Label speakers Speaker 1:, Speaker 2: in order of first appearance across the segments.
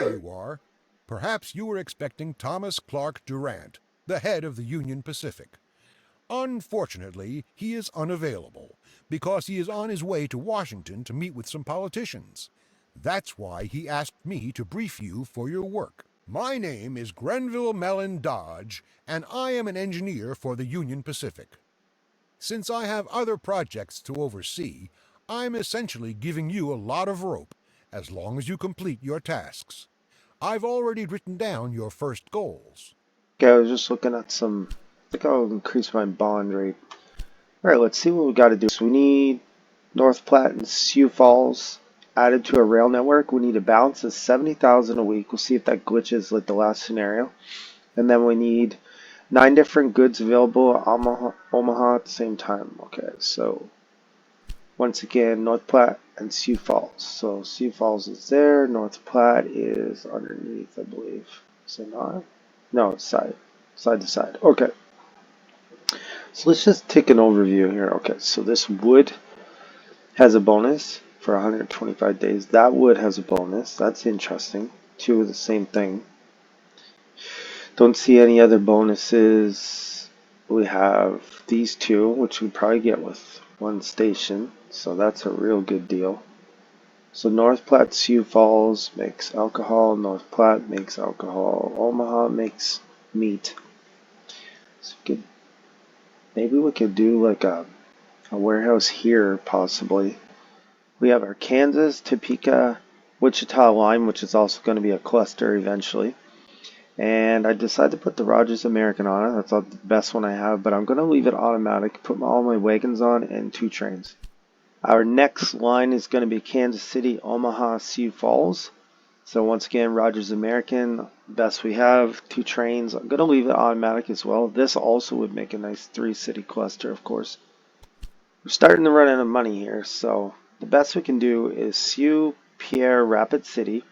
Speaker 1: there you are. Perhaps you were expecting Thomas Clark Durant, the head of the Union Pacific. Unfortunately, he is unavailable because he is on his way to Washington to meet with some politicians. That's why he asked me to brief you for your work. My name is Grenville Mellon Dodge, and I am an engineer for the Union Pacific. Since I have other projects to oversee, I'm essentially giving you a lot of rope, as long as you complete your tasks. I've already written down your first goals.
Speaker 2: Okay, I was just looking at some. I think I'll increase my bond rate. Alright, let's see what we got to do. So we need North Platte and Sioux Falls added to a rail network. We need a balance of 70,000 a week. We'll see if that glitches like the last scenario. And then we need 9 different goods available at Omaha at the same time. Okay, so once again, North Platte and Sioux Falls. So Sioux Falls is there. North Platte is underneath, I believe. Is it not? No, it's side to side. Okay. So let's just take an overview here. Okay, so this wood has a bonus for 125 days. That wood has a bonus. That's interesting. Two of the same thing. Don't see any other bonuses. We have these two, which we probably get with one station. So that's a real good deal. So North Platte, Sioux Falls makes alcohol. North Platte makes alcohol. Omaha makes meat. So maybe we could do like a warehouse here, possibly. We have our Kansas, Topeka, Wichita line, which is also going to be a cluster eventually. And I decided to put the Rogers American on it. That's not the best one I have, but I'm going to leave it automatic, put all my wagons on, and 2 trains. Our next line is going to be Kansas City, Omaha, Sioux Falls. So once again, Rogers American, best we have, 2 trains. I'm going to leave it automatic as well. This also would make a nice 3-city cluster, of course. We're starting to run out of money here, so the best we can do is Sioux, Pierre, Rapid City.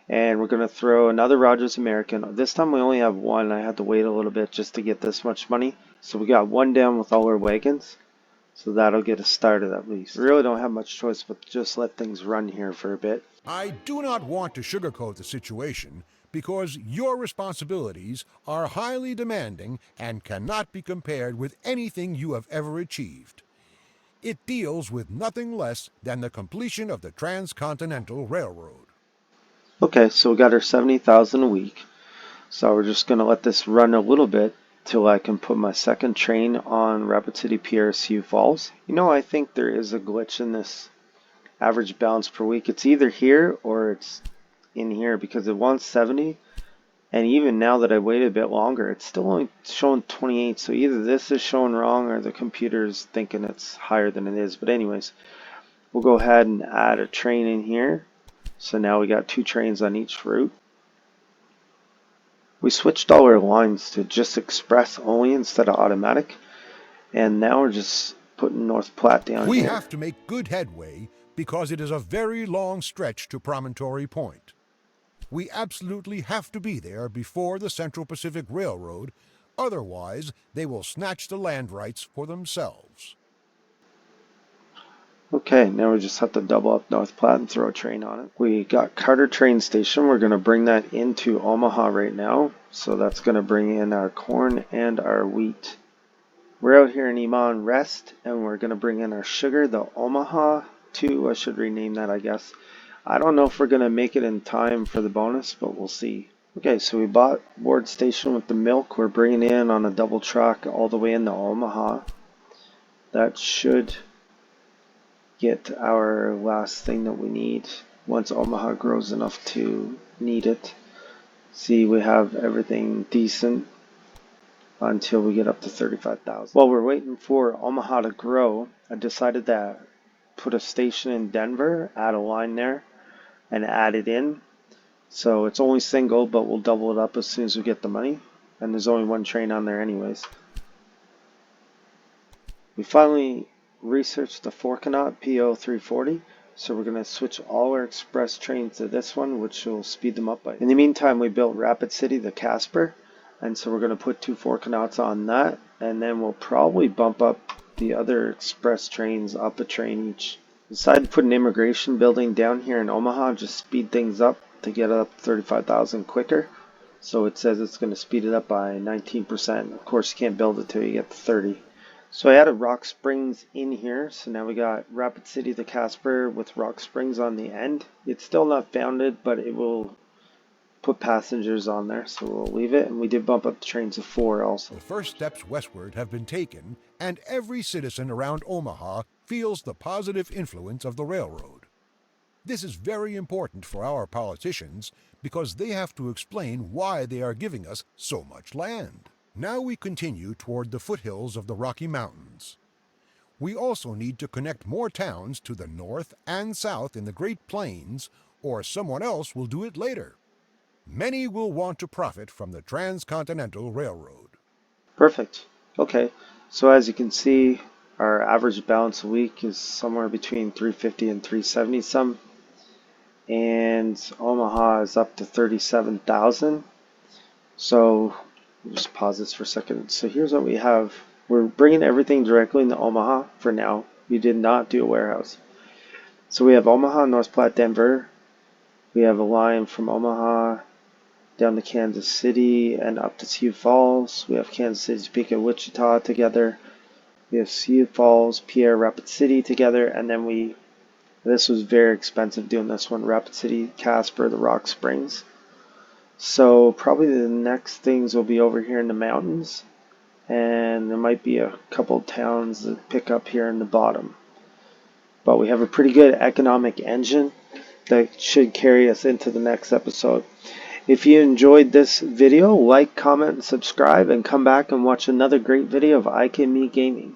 Speaker 2: And we're going to throw another Rogers American. This time we only have 1. I had to wait a little bit just to get this much money. So we got 1 down with all our wagons. So that'll get us started at least. We really don't have much choice but just let things run here for a bit.
Speaker 1: I do not want to sugarcoat the situation because your responsibilities are highly demanding and cannot be compared with anything you have ever achieved. It deals with nothing less than the completion of the Transcontinental Railroad.
Speaker 2: Okay, so we got our 70,000 a week. So we're just going to let this run a little bit till I can put my second train on Rapid City, Pierre, Sioux Falls. You know, I think there is a glitch in this average balance per week. It's either here or it's in here because it wants 70. And even now that I waited a bit longer, it's still only showing 28. So either this is showing wrong or the computer's thinking it's higher than it is. But anyways, we'll go ahead and add a train in here. So now we got 2 trains on each route. We switched all our lines to just express only instead of automatic. And now we're just putting North Platte down here.
Speaker 1: We have to make good headway because it is a very long stretch to Promontory Point. We absolutely have to be there before the Central Pacific Railroad, otherwise they will snatch the land rights for themselves.
Speaker 2: Okay, now we just have to double up North Platte and throw a train on it. We got Carter train station. We're going to bring that into Omaha right now. So that's going to bring in our corn and our wheat. We're out here in Iman Rest, and we're going to bring in our sugar, the Omaha 2. I should rename that, I guess. I don't know if we're going to make it in time for the bonus, but we'll see. Okay, so we bought Ward Station with the milk. We're bringing in on a double truck all the way into Omaha. That should get our last thing that we need once Omaha grows enough to need it. See, we have everything decent until we get up to 35,000. While we're waiting for Omaha to grow, I decided to put a station in Denver, add a line there, and add it in. So it's only single, but we'll double it up as soon as we get the money. And there's only 1 train on there anyways. We finally researched the Forkanaut PO 340. So we're going to switch all our express trains to this one, which will speed them up. In the meantime, we built Rapid City, the Casper. And so we're going to put 2 Forkanauts on that. And then we'll probably bump up the other express trains up a train each. Decided to put an immigration building down here in Omaha, just speed things up. to get up 35,000 quicker. So it says it's going to speed it up by 19%. Of course, you can't build it till you get to 30. So I added Rock Springs in here. So now we got Rapid City to Casper with Rock Springs on the end. It's still not founded, but it will put passengers on there. So we'll leave it. And we did bump up the trains to 4 also.
Speaker 1: The first steps westward have been taken, and every citizen around Omaha feels the positive influence of the railroad. This is very important for our politicians because they have to explain why they are giving us so much land. Now we continue toward the foothills of the Rocky Mountains. We also need to connect more towns to the north and south in the Great Plains, or someone else will do it later. Many will want to profit from the Transcontinental Railroad.
Speaker 2: Perfect. Okay. So as you can see, our average balance a week is somewhere between 350 and 370 some. And Omaha is up to 37,000. So we'll just pause this for a second. So here's what we have. We're bringing everything directly into Omaha for now. We did not do a warehouse. So we have Omaha, North Platte, Denver. We have a line from Omaha down to Kansas City and up to Sioux Falls. We have Kansas City, Topeka, Wichita together. We have Sioux Falls, Pierre, Rapid City together, and then this was very expensive doing this one, Rapid City, Casper, the Rock Springs. So probably the next things will be over here in the mountains, and there might be a couple towns that pick up here in the bottom. But we have a pretty good economic engine that should carry us into the next episode. If you enjoyed this video, like, comment, and subscribe, and come back and watch another great video of IK Me Gaming.